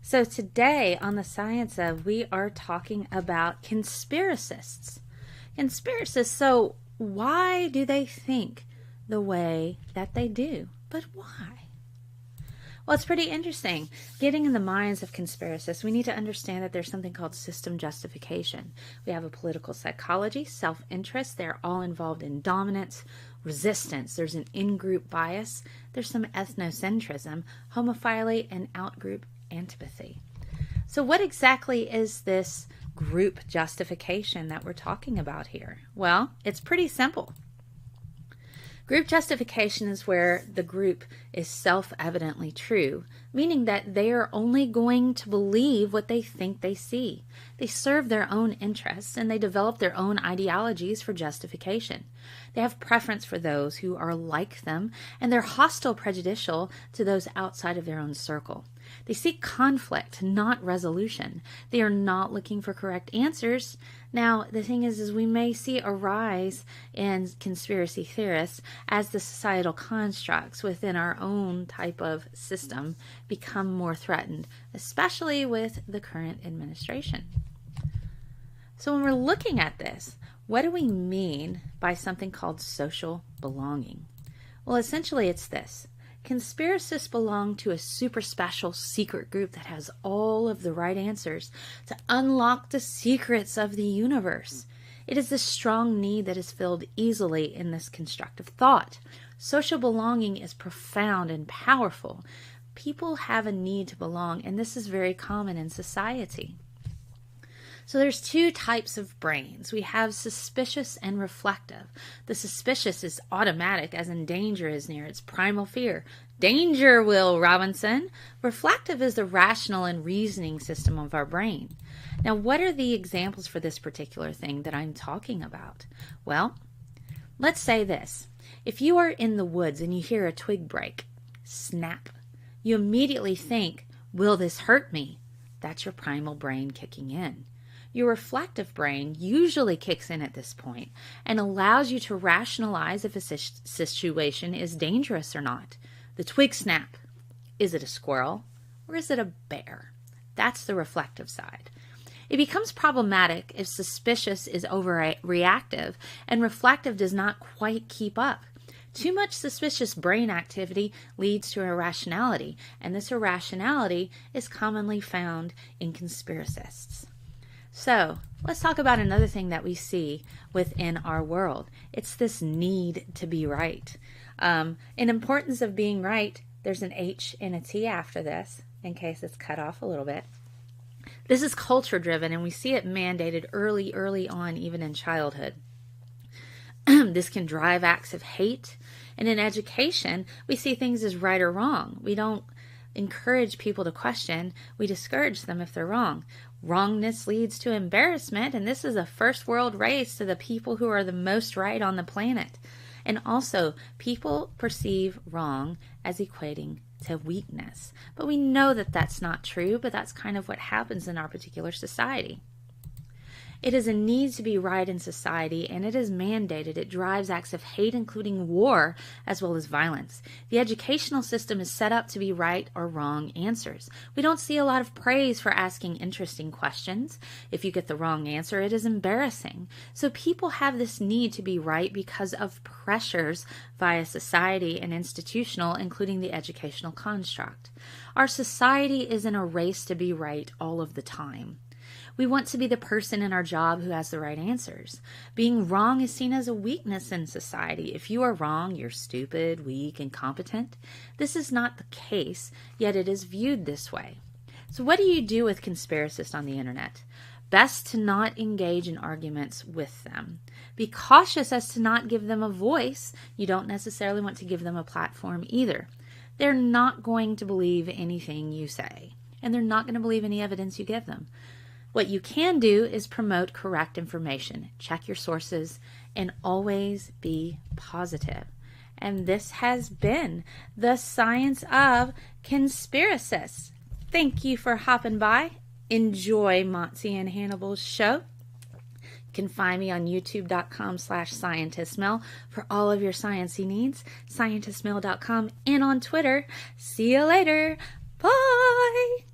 So today on the Science of, we are talking about conspiracists. Conspiracists, so why do they think the way that they do? But why? Well, it's pretty interesting. Getting in the minds of conspiracists, we need to understand that there's something called system justification. We have a political psychology, self-interest. They're all involved in dominance, resistance. There's an in-group bias. There's some ethnocentrism, homophily, and out-group antipathy. So what exactly is this group justification that we're talking about here? Well, it's pretty simple. Group justification is where the group is self-evidently true, meaning that they are only going to believe what they think they see. They serve their own interests and they develop their own ideologies for justification. They have preference for those who are like them, and they're hostile, prejudicial to those outside of their own circle. They seek conflict, not resolution. They are not looking for correct answers. Now, the thing is we may see a rise in conspiracy theorists as the societal constructs within our own type of system become more threatened, especially with the current administration. So when we're looking at this, what do we mean by something called social belonging? Well, essentially it's this. Conspiracists belong to a super special secret group that has all of the right answers to unlock the secrets of the universe. It is this strong need that is filled easily in this constructive thought. Social belonging is profound and powerful. People have a need to belong, and this is very common in society. So there's two types of brains. We have suspicious and reflective. The suspicious is automatic, as in danger is near. It's primal fear. Danger, Will Robinson. Reflective is the rational and reasoning system of our brain. Now, what are the examples for this particular thing that I'm talking about? Well, let's say this. If you are in the woods and you hear a twig break, snap, you immediately think, will this hurt me? That's your primal brain kicking in. Your reflective brain usually kicks in at this point and allows you to rationalize if a situation is dangerous or not. The twig snap. Is it a squirrel or is it a bear? That's the reflective side. It becomes problematic if suspicious is overreactive and reflective does not quite keep up. Too much suspicious brain activity leads to irrationality, and this irrationality is commonly found in conspiracists. So let's talk about another thing that we see within our world. It's this need to be right. In importance of being right, there's an H and a T after this, in case it's cut off a little bit. This is culture driven, and we see it mandated early on, even in childhood. This can drive acts of hate. And in education, we see things as right or wrong. We don't encourage people to question. We discourage them if they're wrong. Wrongness leads to embarrassment, and this is a first world race to the people who are the most right on the planet. And also, people perceive wrong as equating to weakness. But we know that that's not true, but that's kind of what happens in our particular society. It is a need to be right in society, and it is mandated. It drives acts of hate, including war, as well as violence. The educational system is set up to be right or wrong answers. We don't see a lot of praise for asking interesting questions. If you get the wrong answer, it is embarrassing. So people have this need to be right because of pressures via society and institutional, including the educational construct. Our society is in a race to be right all of the time. We want to be the person in our job who has the right answers. Being wrong is seen as a weakness in society. If you are wrong, you're stupid, weak, incompetent. This is not the case, yet it is viewed this way. So what do you do with conspiracists on the internet? Best to not engage in arguments with them. Be cautious as to not give them a voice. You don't necessarily want to give them a platform either. They're not going to believe anything you say, and they're not going to believe any evidence you give them. What you can do is promote correct information, check your sources, and always be positive. And this has been the Science of Conspiracists. Thank you for hopping by. Enjoy Monty and Hannibal's show. You can find me on youtube.com/scientistmail for all of your sciencey needs, scientistmail.com, and on Twitter. See you later. Bye.